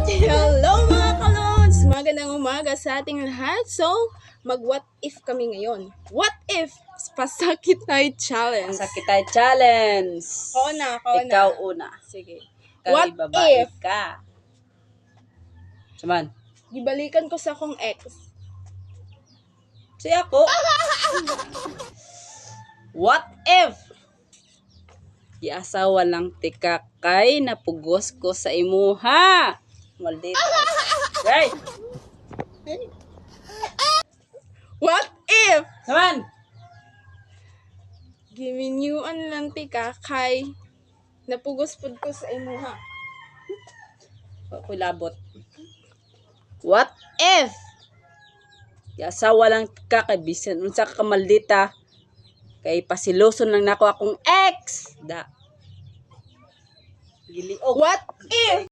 Hello mga kalons! Magandang umaga sa ating lahat. So, mag-what if kami ngayon. What if pasakit tayo challenge? Sakit tayo challenge. Ako na. Ikaw una. Sige. Ikaw What babae if ka? Saman. gibalikan ko sa akong ex? Si ako. What if asawa lang tika kay napugos ko sa imuha? Maldita. Right. What if Saman. giminyuan lang tika kay napugos pud ko sa imuha? Ako'y labot. What if asawa lang tika kay bisan unsa ka maldita kay pasiloson lang nako akong ex da giliog. What if